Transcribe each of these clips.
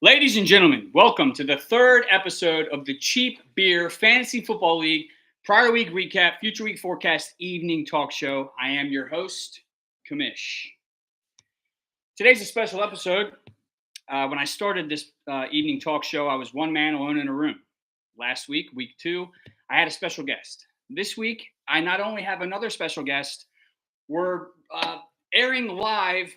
Ladies and gentlemen, welcome to the third episode of the Cheap Beer Fantasy Football League prior week recap, future week forecast evening talk show. I am your host, Kamish. Today's a special episode. When I started this evening talk show, I was one man alone in a room. Last week, week 2, I had a special guest. This week, I not only have another special guest, we're airing live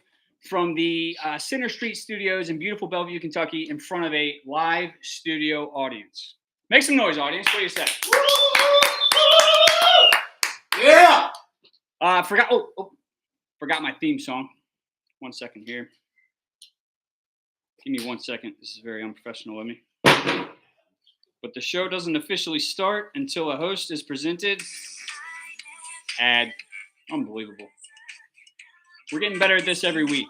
from the Center Street Studios in beautiful Bellevue, Kentucky, in front of a live studio audience. Make some noise, audience. What do you say? Yeah! Forgot my theme song. 1 second here. Give me 1 second. This is very unprofessional of me. But the show doesn't officially start until a host is presented. Ad. Unbelievable. We're getting better at this every week.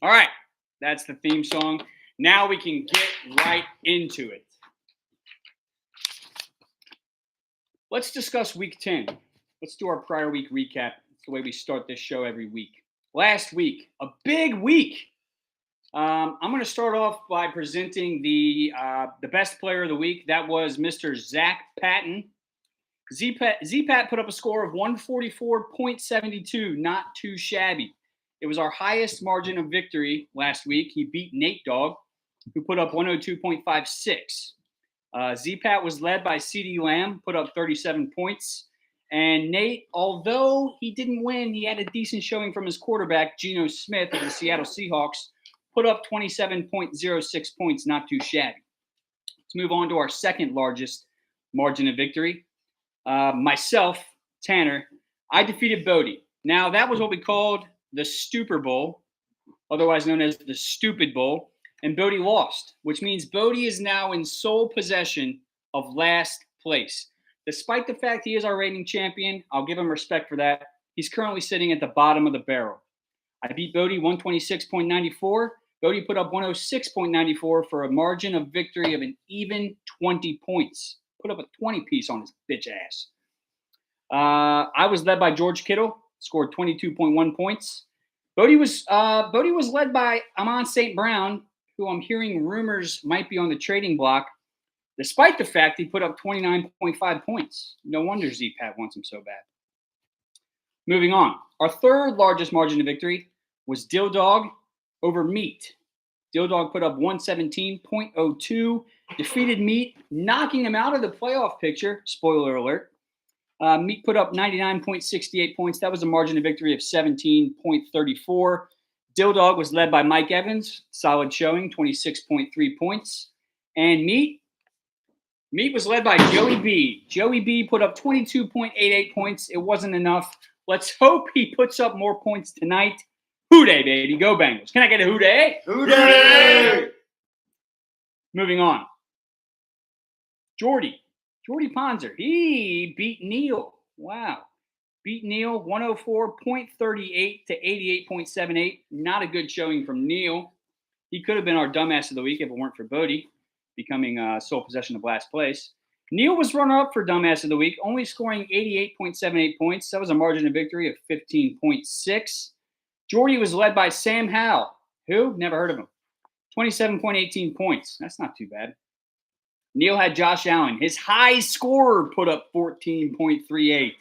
All right, that's the theme song. Now we can get right into it. Let's discuss week 10. Let's do our prior week recap. It's the way we start this show every week. Last week, a big week. I'm going to start off by presenting the best player of the week. That was Mr. Zach Patton. Z-Pat put up a score of 144.72, not too shabby. It was our highest margin of victory last week. He beat Nate Dogg, who put up 102.56. Z-Pat was led by CD Lamb, put up 37 points. And Nate, although he didn't win, he had a decent showing from his quarterback, Geno Smith of the Seattle Seahawks, put up 27.06 points, not too shabby. Let's move on to our second largest margin of victory. Myself, Tanner, I defeated Bode. Now, that was what we called the Stupor Bowl, otherwise known as the Stupid Bowl, and Bode lost, which means Bode is now in sole possession of last place. Despite the fact he is our reigning champion, I'll give him respect for that. He's currently sitting at the bottom of the barrel. I beat Bode 126.94. Bode put up 106.94 for a margin of victory of an even 20 points. Put up a 20-piece on his bitch ass. I was led by George Kittle, scored 22.1 points. Bode was led by Amon St. Brown, who I'm hearing rumors might be on the trading block, despite the fact he put up 29.5 points. No wonder Z-Pat wants him so bad. Moving on. Our third largest margin of victory was Dill Dog over Meat. Dill Dog put up 117.02, defeated Meat, knocking him out of the playoff picture. Spoiler alert. Meat put up 99.68 points. That was a margin of victory of 17.34. Dill Dog was led by Mike Evans, solid showing, 26.3 points. And Meat was led by Joey B. Joey B put up 22.88 points. It wasn't enough. Let's hope he puts up more points tonight. Hooday, baby. Go Bengals. Can I get a hooday? Hooday! Moving on. Jordy Ponzer. He beat Neil. Wow. Beat Neil 104.38 to 88.78. Not a good showing from Neil. He could have been our dumbass of the week if it weren't for Bode becoming sole possession of last place. Neil was runner-up for dumbass of the week, only scoring 88.78 points. That was a margin of victory of 15.6. Jordy was led by Sam Howell. Who? Never heard of him. 27.18 points. That's not too bad. Neil had Josh Allen. His high scorer put up 14.38.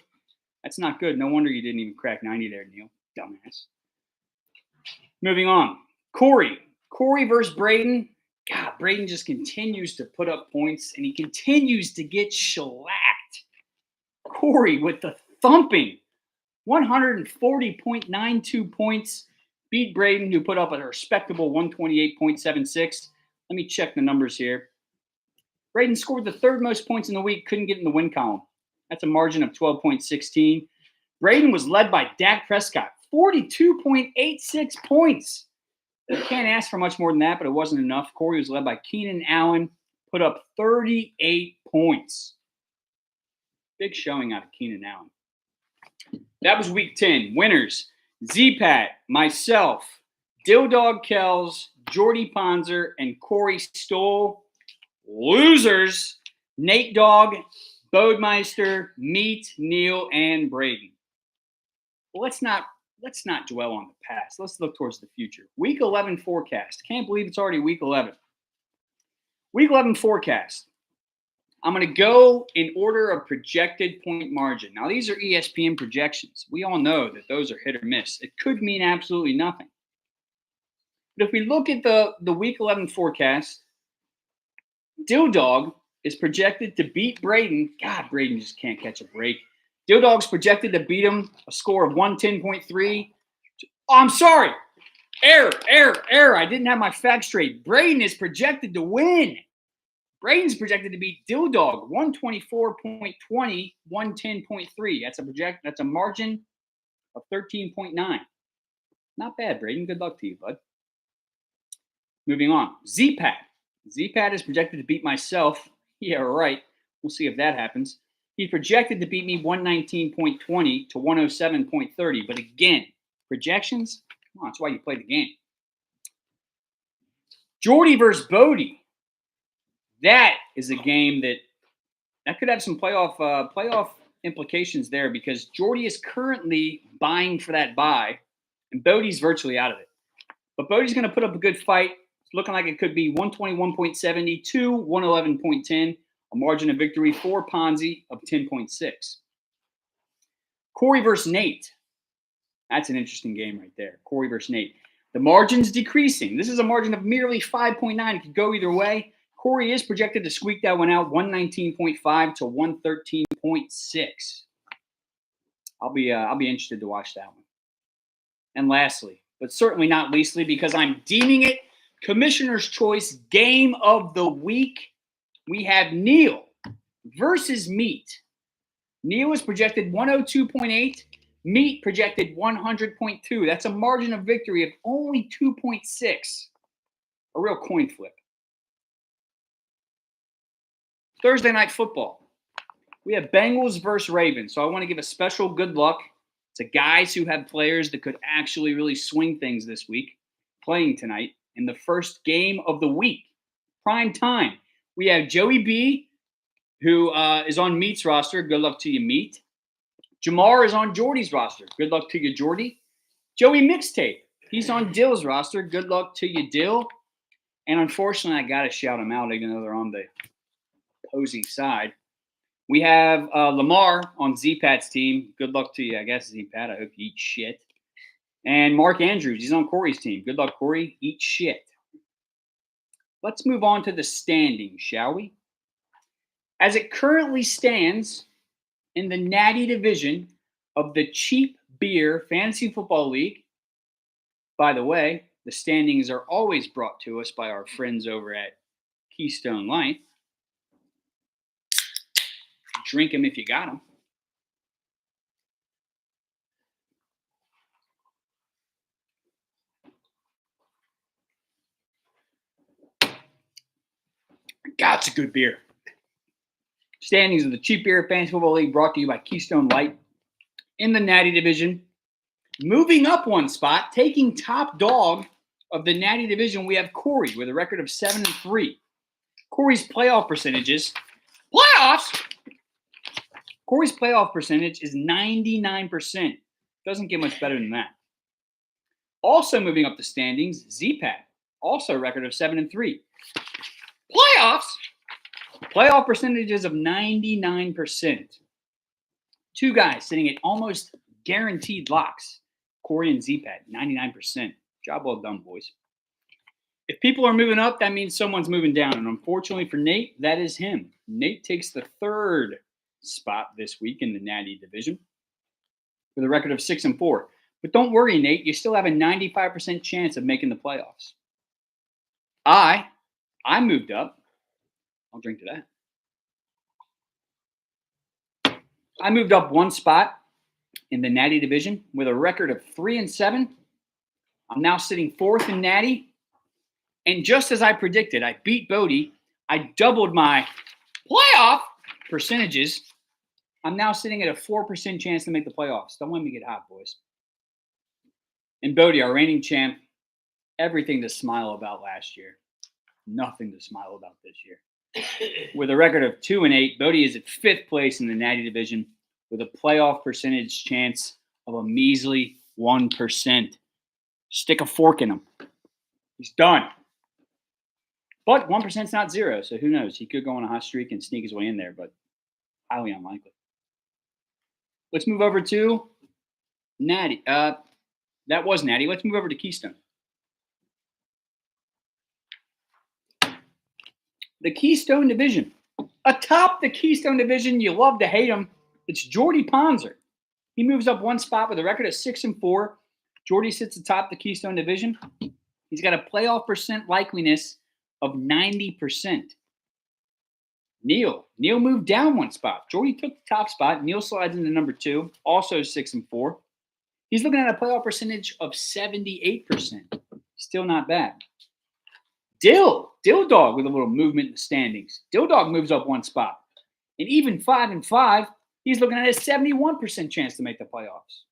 That's not good. No wonder you didn't even crack 90 there, Neil. Dumbass. Moving on. Corey versus Braden. God, Braden just continues to put up points, and he continues to get shellacked. Corey with the thumping. 140.92 points. Beat Braden, who put up a respectable 128.76. Let me check the numbers here. Braden scored the third most points in the week, couldn't get in the win column. That's a margin of 12.16. Braden was led by Dak Prescott, 42.86 points. You can't ask for much more than that, but it wasn't enough. Corey was led by Keenan Allen, put up 38 points. Big showing out of Keenan Allen. That was week 10. Winners, Z-Pat, myself, Dill Dog Kells, Jordy Ponzer, and Corey Stoll. Losers, Nate Dogg Bodemeister, Meat, Neil, and Braden. Well, let's not dwell on the past. Let's look towards the future. Week 11 forecast. Can't believe it's already week 11. Week 11 forecast. I'm going to go in order of projected point margin. Now, these are ESPN projections. We all know that those are hit or miss. It could mean absolutely nothing. But if we look at the Week 11 forecast, Dill Dog is projected to beat Braden. God, Braden just can't catch a break. Dill Dog's projected to beat him a score of 110.3. Oh, I'm sorry. Error. I didn't have my facts straight. Braden is projected to win. Braden's projected to beat Dill Dog 124.20, 110.3. That's a margin of 13.9. Not bad, Braden. Good luck to you, bud. Moving on. Z-Pat. Z-Pat is projected to beat myself. Yeah, right. We'll see if that happens. He's projected to beat me 119.20 to 107.30. But again, projections, come on, that's why you play the game. Jordy versus Bode. That is a game that could have some playoff implications there because Jordy is currently buying for that bye, and Bode's virtually out of it. But Bode's going to put up a good fight. It's looking like it could be 121.70 to 111.10, a margin of victory for Ponzi of 10.6. Corey versus Nate. That's an interesting game right there. Corey versus Nate. The margin's decreasing. This is a margin of merely 5.9. It could go either way. Corey is projected to squeak that one out, 119.5 to 113.6. I'll be interested to watch that one. And lastly, but certainly not leastly, because I'm deeming it Commissioner's Choice Game of the Week, we have Neil versus Meat. Neil is projected 102.8. Meat projected 100.2. That's a margin of victory of only 2.6. A real coin flip. Thursday night football. We have Bengals versus Ravens. So I want to give a special good luck to guys who have players that could actually really swing things this week, playing tonight in the first game of the week. Prime time. We have Joey B, who is on Meat's roster. Good luck to you, Meat. Jamar is on Jordy's roster. Good luck to you, Jordy. Joey Mixtape. He's on Dill's roster. Good luck to you, Dill. And unfortunately, I got to shout them out, even though they're on the opposing side. We have Lamar on Z-Pat's team. Good luck to you, I guess, Z-Pat. I hope you eat shit. And Mark Andrews, he's on Corey's team. Good luck, Corey. Eat shit. Let's move on to the standings, shall we? As it currently stands in the Natty division of the Cheap Beer Fantasy Football League, by the way, the standings are always brought to us by our friends over at Keystone Light. Drink them if you got them. God, it's a good beer. Standings of the Cheap Beer Fantasy Football League brought to you by Keystone Light. In the Natty division, moving up one spot, taking top dog of the Natty division, we have Corey with a record of 7-3. Corey's playoff percentages. Playoffs? Corey's playoff percentage is 99%. Doesn't get much better than that. Also moving up the standings, Z-Pat. Also a record of 7-3. Playoffs? Playoff percentages of 99%. Two guys sitting at almost guaranteed locks. Corey and Z-Pat, 99%. Job well done, boys. If people are moving up, that means someone's moving down. And unfortunately for Nate, that is him. Nate takes the third spot this week in the Natty division with a record of 6-4. But don't worry, Nate. You still have a 95% chance of making the playoffs. I moved up. I'll drink to that. I moved up one spot in the Natty division with a record of 3-7. I'm now sitting fourth in Natty. And just as I predicted, I beat Bode. I doubled my playoff percentages. I'm now sitting at a 4% chance to make the playoffs. Don't let me get hot, boys. And Bode, our reigning champ, everything to smile about last year. Nothing to smile about this year. With a record of 2-8, Bode is at 5th place in the Natty division with a playoff percentage chance of a measly 1%. Stick a fork in him. He's done. But 1% is not zero, so who knows? He could go on a hot streak and sneak his way in there, but highly unlikely. Let's move over to Natty. That was Natty. Let's move over to Keystone. The Keystone Division. Atop the Keystone Division, you love to hate him. It's Jordy Ponzer. He moves up one spot with a record of 6-4. Jordy sits atop the Keystone Division. He's got a playoff percent likeliness of 90%. Neil moved down one spot. Jordy took the top spot. Neil slides into number 2, also 6-4. He's looking at a playoff percentage of 78%. Still not bad. Dill Dog with a little movement in the standings. Dill Dog moves up one spot. And even 5-5, he's looking at a 71% chance to make the playoffs.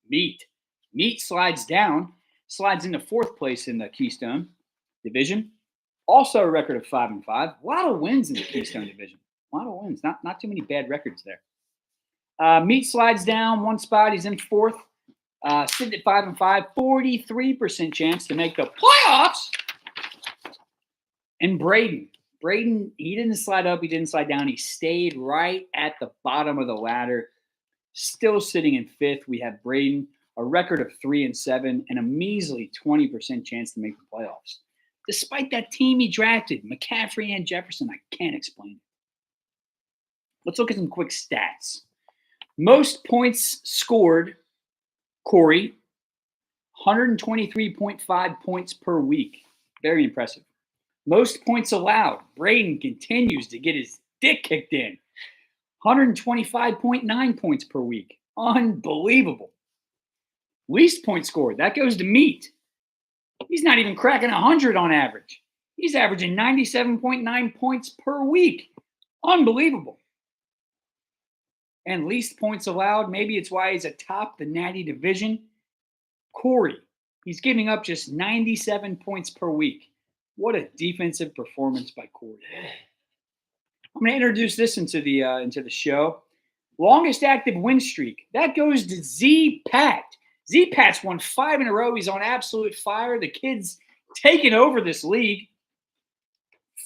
Meat slides down, slides into 4th place in the Keystone Division. Also a record of 5-5. A lot of wins in the Keystone Division. A lot of wins. Not too many bad records there. Meat slides down one spot. He's in 4th. Sitting at 5-5. 43% chance to make the playoffs. And Braden, he didn't slide up. He didn't slide down. He stayed right at the bottom of the ladder. Still sitting in 5th. We have Braden, a record of 3-7, and a measly 20% chance to make the playoffs. Despite that team he drafted, McCaffrey and Jefferson, I can't explain it. Let's look at some quick stats. Most points scored, Corey, 123.5 points per week. Very impressive. Most points allowed, Braden continues to get his dick kicked in. 125.9 points per week. Unbelievable. Least points scored, that goes to Meat. He's not even cracking 100 on average. He's averaging 97.9 points per week. Unbelievable. And least points allowed, maybe it's why he's atop the Natty division. Corey, he's giving up just 97 points per week. What a defensive performance by Corey. I'm going to introduce this into the show. Longest active win streak. That goes to Z-Pat. Z-Pat's won 5 in a row. He's on absolute fire. The kid's taking over this league.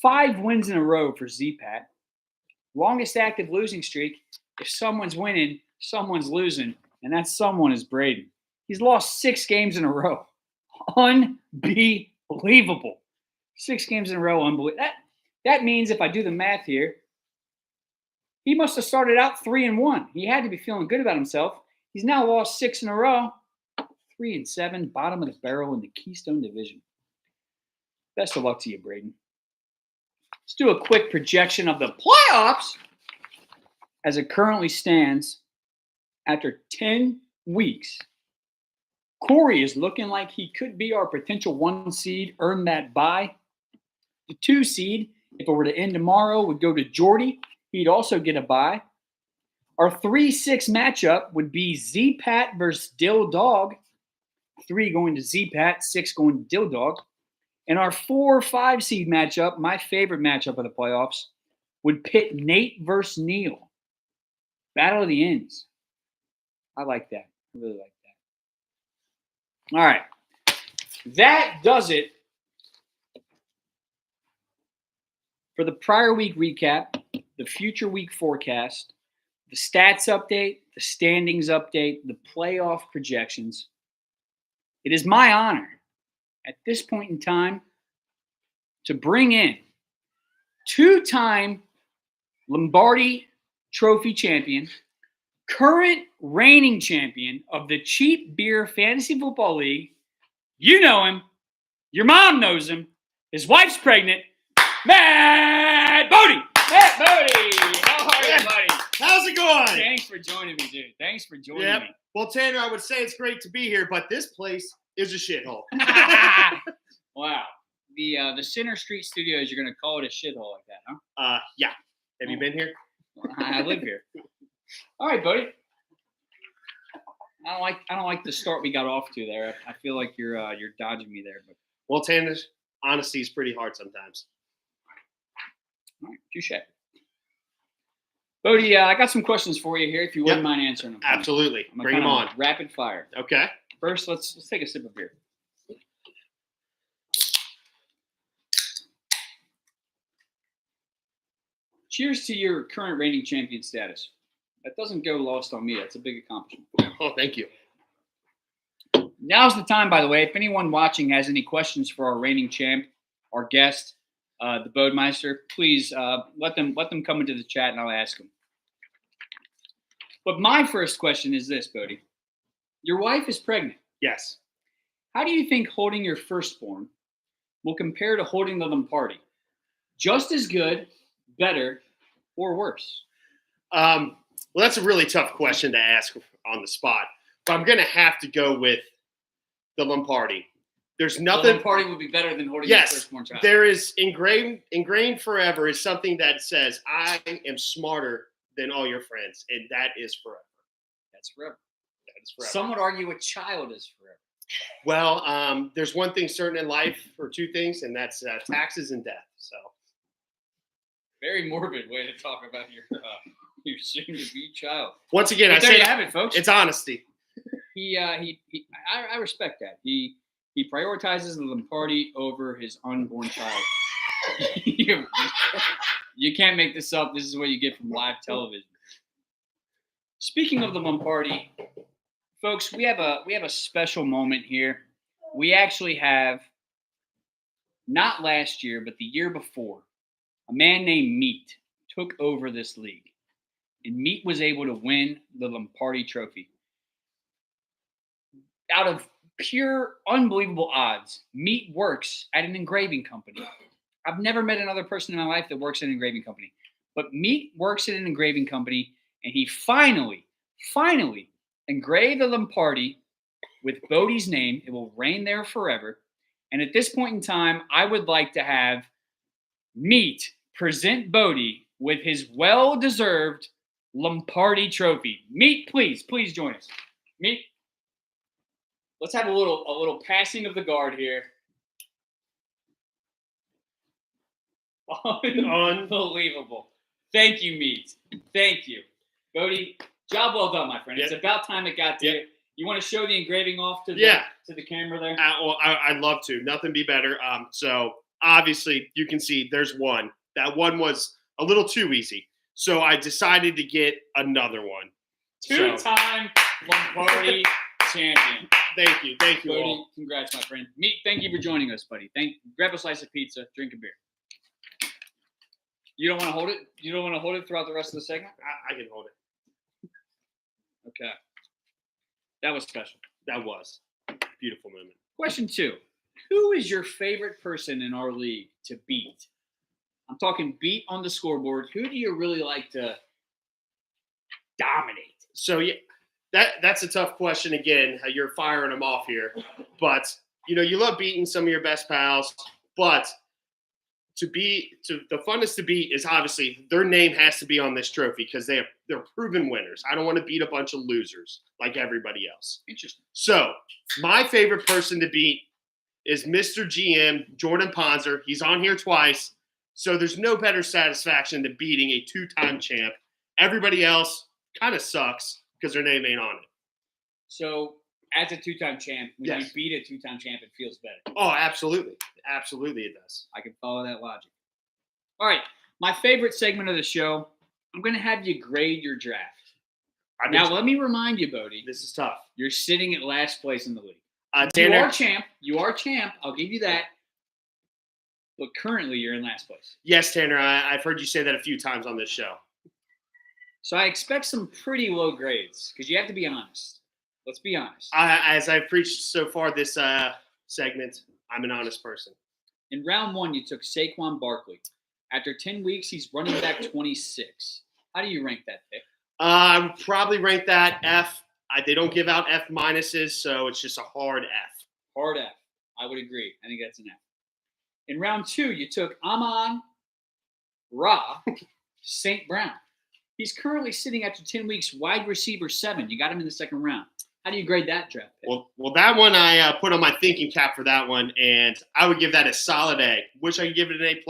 5 wins in a row for Z-Pat. Longest active losing streak. If someone's winning, someone's losing. And that someone is Braden. He's lost 6 games in a row. Unbelievable. 6 games in a row. Unbelievable. That means if I do the math here, he must have started out 3-1. He had to be feeling good about himself. He's now lost 6 in a row. 3-7, bottom of the barrel in the Keystone Division. Best of luck to you, Braden. Let's do a quick projection of the playoffs as it currently stands after 10 weeks. Corey is looking like he could be our potential 1 seed, earn that bye. The 2 seed, if it were to end tomorrow, would go to Jordy. He'd also get a bye. Our 3-6 matchup would be Z-Pat versus Dill Dog. 3 going to Z-Pat, 6 going to Dill Dog. And our 4-5 seed matchup, my favorite matchup of the playoffs, would pit Nate versus Neil. Battle of the ends. I like that. I really like that. All right. That does it for the prior week recap, the future week forecast, the stats update, the standings update, the playoff projections. It is my honor at this point in time to bring in 2-time Lomparty Trophy champion, current reigning champion of the Cheap Beer Fantasy Football League. You know him. Your mom knows him. His wife's pregnant. Matt Bode. Matt Bode. How are you, buddy? How's it going? Thanks for joining me, dude. Thanks for joining me. Well, Tanner, I would say it's great to be here, but this place is a shithole. Wow. The Center Street Studios, you're going to call it a shithole like that, huh? Yeah. Have you been here? I live here. All right, buddy. I don't like the start we got off to there. I feel like you're dodging me there. But Well, Tanner, honesty is pretty hard sometimes. All right, touche. Bode, I got some questions for you here if you wouldn't mind answering them. Absolutely. Bring them on. Rapid fire. Okay. First, let's take a sip of beer. Cheers to your current reigning champion status. That doesn't go lost on me. That's a big accomplishment. Oh, thank you. Now's the time, by the way. If anyone watching has any questions for our reigning champ, our guest, the BODEMEISTER, please let them come into the chat and I'll ask them. But my first question is this, Bode. Your wife is pregnant. Yes. How do you think holding your firstborn will compare to holding the Lomparty? Just as good, better, or worse? Well, that's a really tough question to ask on the spot. But I'm going to have to go with the Lomparty. There's nothing. The Lomparty would be better than holding your firstborn child. There is ingrained forever is something that says I am smarter than all your friends, and that is forever. That's forever. That is forever. Some would argue a child is forever. Well, there's one thing certain in life, or two things, and that's taxes and death. So, very morbid way to talk about your soon-to-be child. Once again, but there you have it, folks. It's honesty. I respect that. He prioritizes the Lomparty over his unborn child. You can't make this up. This is what you get from live television. Speaking of the Lomparty, folks, we have a special moment here. We actually have, not last year, but the year before, a man named Meat took over this league. And Meat was able to win the Lomparty trophy. Out of pure, unbelievable odds, Meat works at an engraving company. I've never met another person in my life that works at an engraving company. But Meat works at an engraving company, and he finally engraved the Lomparty with Bode's name. It will reign there forever. And at this point in time, I would like to have Meat present Bode with his well-deserved Lomparty trophy. Meat, please join us. Meat, let's have a little passing of the guard here. Unbelievable. Thank you, Meat. Thank you. Bode, job well done, my friend. It's about time it got to you. You want to show the engraving off to the camera there? Well, I'd love to. Nothing be better. So obviously you can see there's one. That one was a little too easy. So I decided to get another one. Two-time Lomparty champion. Thank you. Thank you Bode, all. Congrats, my friend. Meat, thank you for joining us, buddy. Grab a slice of pizza, drink a beer. You don't want to hold it? You don't want to hold it throughout the rest of the segment? I can hold it. Okay. That was special. That was a beautiful moment. Question 2. Who is your favorite person in our league to beat? I'm talking beat on the scoreboard. Who do you really like to dominate? So, yeah, that's a tough question again. You're firing them off here. But, you love beating some of your best pals. But the funnest to beat is obviously their name has to be on this trophy because they're proven winners. I don't want to beat a bunch of losers like everybody else. Interesting. So my favorite person to beat is Mr. GM Jordan Ponzer. He's on here twice. So there's no better satisfaction than beating a two-time champ. Everybody else kind of sucks because their name ain't on it. So as a two-time champ, when you beat a two-time champ, it feels better. Oh, absolutely. Absolutely it does. I can follow that logic. All right. My favorite segment of the show, I'm going to have you grade your draft. Now, let me remind you, Bode. This is tough. You're sitting at last place in the league. Tanner, you are champ. You are champ. I'll give you that. But currently, you're in last place. Yes, Tanner. I've heard you say that a few times on this show. So I expect some pretty low grades because you have to be honest. Let's be honest. As I've preached so far this segment, I'm an honest person. In round 1, you took Saquon Barkley. After 10 weeks, he's running back 26. How do you rank that pick? I would probably rank that F. They don't give out F minuses, so it's just a hard F. Hard F. I would agree. I think that's an F. In round 2, you took Amon-Ra St. Brown. He's currently sitting after 10 weeks wide receiver 7. You got him in the second round. How do you grade that draft pick? Well, that one I put on my thinking cap for that one, and I would give that a solid A. Wish I could give it an A+,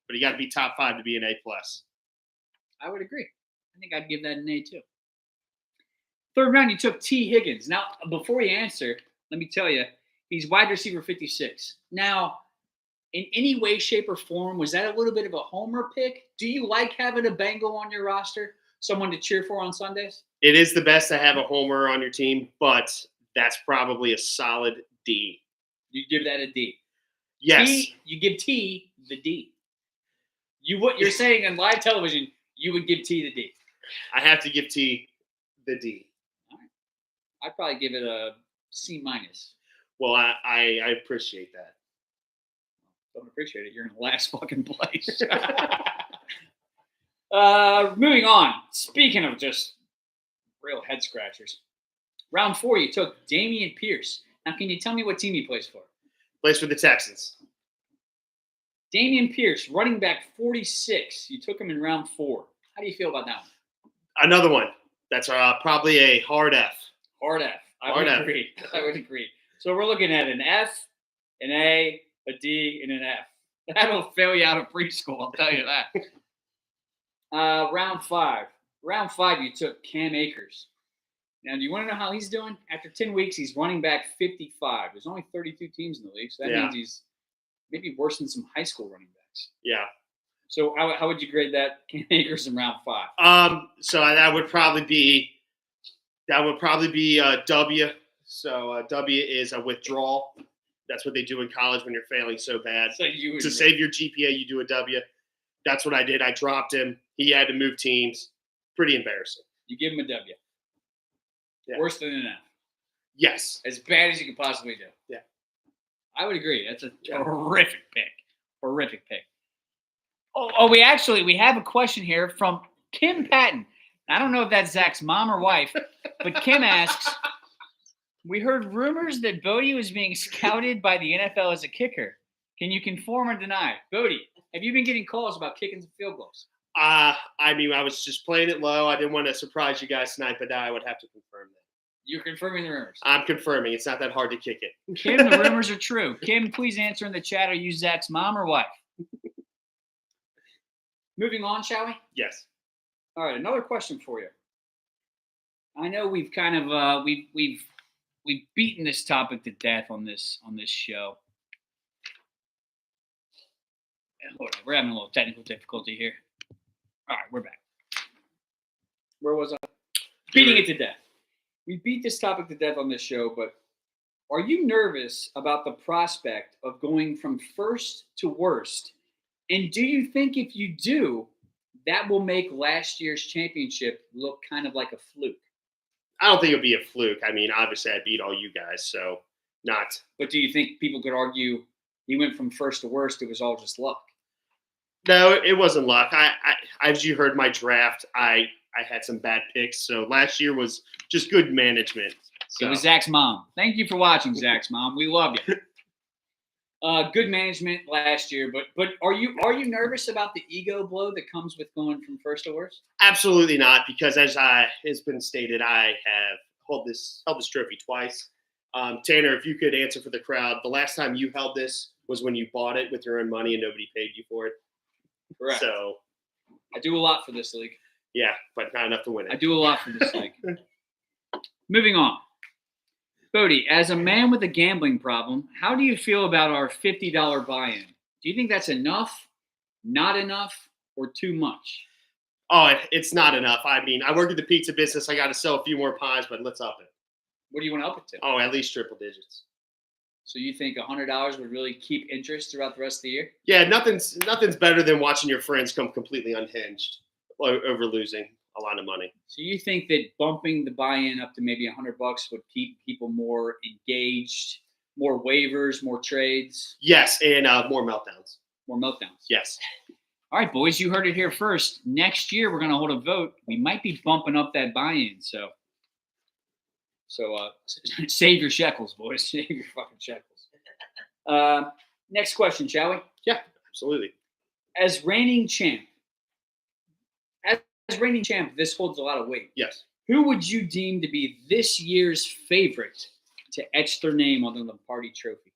but you got to be top 5 to be an A+. I would agree. I think I'd give that an A too. Third round, you took T. Higgins. Now, before you answer, let me tell you, he's wide receiver 56. Now, in any way, shape, or form, was that a little bit of a homer pick? Do you like having a Bengal on your roster, someone to cheer for on Sundays? It is the best to have a homer on your team, but that's probably a solid D. You give that a D. Yes. T, you give T the D. What you're saying on live television, you would give T the D. I have to give T the D. All right. I'd probably give it a C minus. Well, I appreciate that. Don't appreciate it. You're in the last fucking place. Moving on. Speaking of just real head scratchers. Round 4, you took Damian Pierce. Now, can you tell me what team he plays for? Plays for the Texans. Damian Pierce, running back 46. You took him in round 4. How do you feel about that one? Another one. That's probably a hard F. Hard F. I would agree. I would agree. So we're looking at an F, an A, a D, and an F. That'll fail you out of preschool, I'll tell you that. Round 5. Round 5, you took Cam Akers. Now, do you want to know how he's doing? After 10 weeks, he's running back 55. There's only 32 teams in the league, so that means he's maybe worse than some high school running backs. Yeah. So how would you grade that Cam Akers in round 5? So that would probably be a W. So a W is a withdrawal. That's what they do in college when you're failing so bad. So to save your GPA, you do a W. That's what I did. I dropped him. He had to move teams. Pretty embarrassing. You give him a W. Yeah. Worse than an F. Yes. As bad as you could possibly do. Yeah. I would agree. That's a horrific pick. Horrific pick. We have a question here from Kim Patton. I don't know if that's Zach's mom or wife, but Kim asks, we heard rumors that Bode was being scouted by the NFL as a kicker. Can you confirm or deny? Bode, have you been getting calls about kicking some field goals? I was just playing it low. I didn't want to surprise you guys tonight, but now I would have to confirm that. You're confirming the rumors? I'm confirming. It's not that hard to kick it. Kim, the rumors are true. Kim, please answer in the chat. Are you Zach's mom or wife? Moving on, shall we? Yes. All right, another question for you. I know we've kind of we've beaten this topic to death on this show. Hold on, we're having a little technical difficulty here. All right, we're back. Where was I? Beating it to death. We beat this topic to death on this show, but are you nervous about the prospect of going from first to worst? And do you think if you do, that will make last year's championship look kind of like a fluke? I don't think it'll be a fluke. I mean, obviously I beat all you guys, so not. But do you think people could argue he went from first to worst, it was all just luck? No, it wasn't luck. I as you heard my draft, I had some bad picks. So last year was just good management. So. It was Zach's mom. Thank you for watching, Zach's mom. We love you. Good management last year, but are you nervous about the ego blow that comes with going from first to worst? Absolutely not, because as has been stated, I have held this trophy twice. Tanner, if you could answer for the crowd, the last time you held this was when you bought it with your own money and nobody paid you for it. Correct. So I do a lot for this league. Yeah, but not enough to win it. I do a lot for this league. Moving on. Bode, as a man with a gambling problem, how do you feel about our $50 buy-in? Do you think that's enough, not enough, or too much? Oh, it's not enough. I mean, I work at the pizza business. I got to sell a few more pies, but let's up it. What do you want to up it to? Oh, at least triple digits. So you think $100 would really keep interest throughout the rest of the year? Yeah, nothing's better than watching your friends come completely unhinged over losing a lot of money. So you think that bumping the buy-in up to maybe $100 would keep people more engaged, more waivers, more trades? Yes, and more meltdowns. More meltdowns. Yes. All right, boys, you heard it here first. Next year, we're going to hold a vote. We might be bumping up that buy-in. So save your shekels, boys. Save your fucking shekels. Next question, shall we? Yeah, absolutely. As reigning champ, this holds a lot of weight. Yes. Who would you deem to be this year's favorite to etch their name on the Lomparty trophy?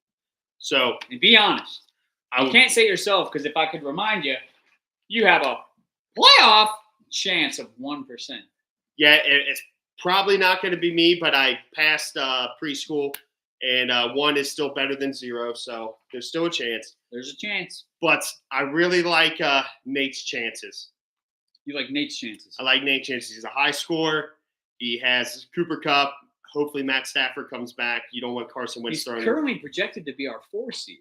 So, and be honest. You can't say it yourself because if I could remind you, you have a playoff chance of 1%. Yeah, it's probably not going to be me, but I passed preschool, and 1 is still better than 0, so there's still a chance. There's a chance. But I really like Nate's chances. You like Nate's chances? I like Nate's chances. He's a high scorer. He has Cooper Kupp. Hopefully Matt Stafford comes back. You don't want Carson Wentz throwing. He's currently projected to be our 4 seed.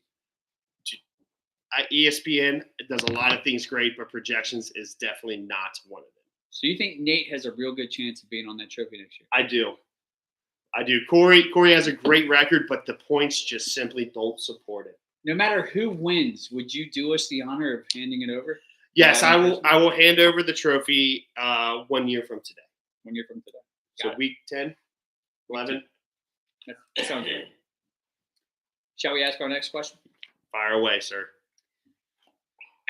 ESPN does a lot of things great, but projections is definitely not one of them. So you think Nate has a real good chance of being on that trophy next year? I do. Corey has a great record, but the points just simply don't support it. No matter who wins, would you do us the honor of handing it over? Yes, I will hand over the trophy 1 year from today. 1 year from today. So week 10, 11. That sounds good. Shall we ask our next question? Fire away, sir.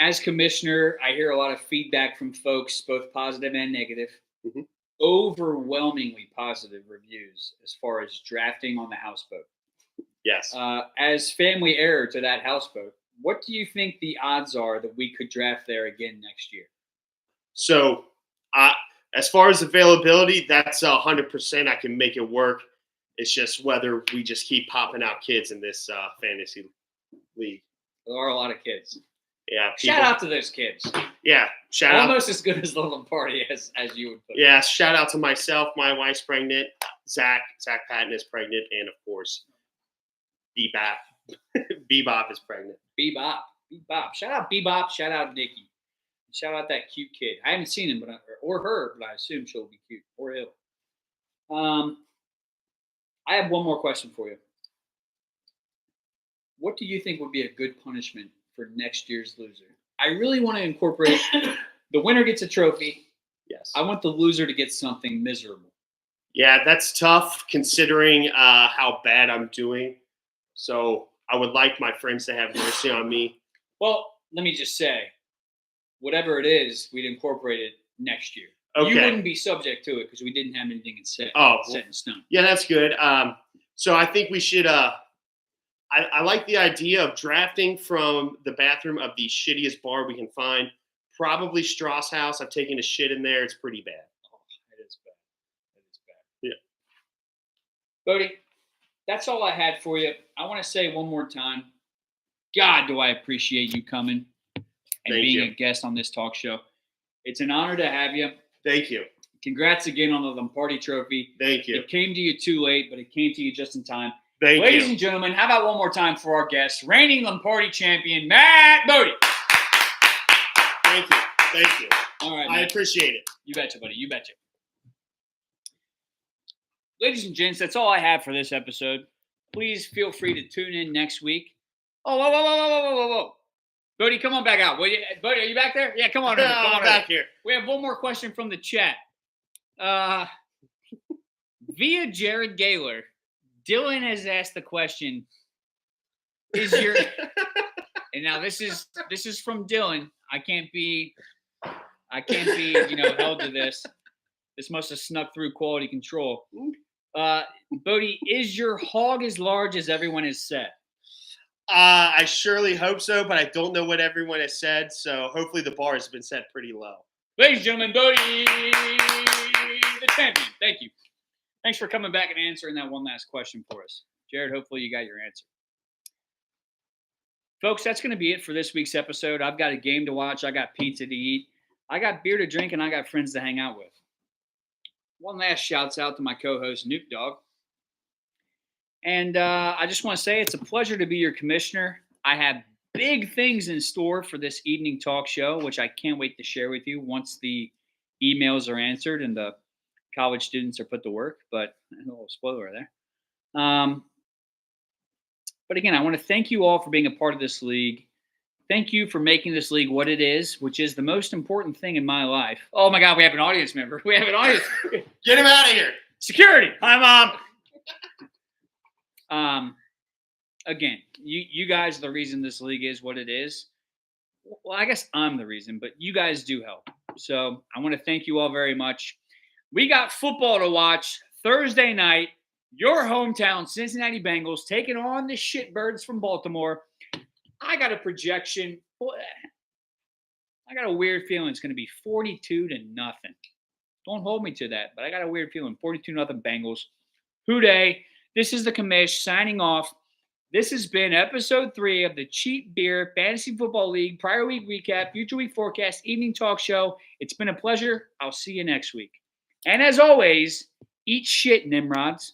As commissioner, I hear a lot of feedback from folks, both positive and negative. Mm-hmm. Overwhelmingly positive reviews as far as drafting on the houseboat. Yes. As family heir to that houseboat, what do you think the odds are that we could draft there again next year? So, as far as availability, that's 100%. I can make it work. It's just whether we just keep popping out kids in this fantasy league. There are a lot of kids. Yeah. Shout out to those kids. Yeah. Shout out. Almost as good as the Lomparty as you would put it. Yeah. Shout out to myself. My wife's pregnant. Zach Patton is pregnant. And, of course, Bebop is pregnant. Bebop. Shout out Bebop. Shout out Nikki. Shout out that cute kid. I haven't seen him or her, but I assume she'll be cute. Or he'll. I have one more question for you. What do you think would be a good punishment for next year's loser? I really want to incorporate the winner gets a trophy. Yes. I want the loser to get something miserable. Yeah, that's tough considering how bad I'm doing. So I would like my friends to have mercy on me. Well, let me just say, whatever it is, we'd incorporate it next year. Okay. You wouldn't be subject to it because we didn't have anything set in stone. Yeah, that's good. So I think we should I like the idea of drafting from the bathroom of the shittiest bar we can find. Probably Strauss House. I've taken a shit in there. It's pretty bad. Oh, it is bad. Yeah. Bode, that's all I had for you. I want to say one more time, God, do I appreciate you coming and being a guest on this talk show. It's an honor to have you. Thank you. Congrats again on the Lomparty trophy. Thank you. It came to you too late, but it came to you just in time. Ladies and gentlemen, how about one more time for our guest, reigning Lomparty champion, Matt Bode. Thank you. All right, I appreciate it. You betcha, buddy. You betcha. Ladies and gents, that's all I have for this episode. Please feel free to tune in next week. Oh, whoa. Bode, come on back out. Bode, are you back there? Yeah, come on over. I'm back here. We have one more question from the chat. Via Jared Gaylor, Dylan has asked the question, is your and now this is from Dylan. I can't be held to this. This must have snuck through quality control. Bode, is your hog as large as everyone has said? I surely hope so, but I don't know what everyone has said, so hopefully the bar has been set pretty low. Ladies and gentlemen, Bode, the champion. Thank you. Thanks for coming back and answering that one last question for us. Jared, hopefully you got your answer. Folks, that's going to be it for this week's episode. I've got a game to watch. I got pizza to eat. I got beer to drink, and I got friends to hang out with. One last shouts out to my co-host, Nuke Dog. And I just want to say it's a pleasure to be your commissioner. I have big things in store for this evening talk show, which I can't wait to share with you once the emails are answered and the college students are put to work. But a little spoiler there. But again, I want to thank you all for being a part of this league. Thank you for making this league what it is, which is the most important thing in my life. Oh, my God, we have an audience member. We have an audience. Get him out of here. Security. Hi, Mom. Again, you guys are the reason this league is what it is. Well, I guess I'm the reason, but you guys do help. So I want to thank you all very much. We got football to watch Thursday night. Your hometown Cincinnati Bengals taking on the shitbirds from Baltimore. I got a projection. I got a weird feeling it's going to be 42-0. Don't hold me to that, but I got a weird feeling 42-0 Bengals. Hooday. This is the commish signing off. This has been episode 3 of the Cheap Beer Fantasy Football League prior week recap, future week forecast, evening talk show. It's been a pleasure. I'll see you next week. And as always, eat shit, Nimrods.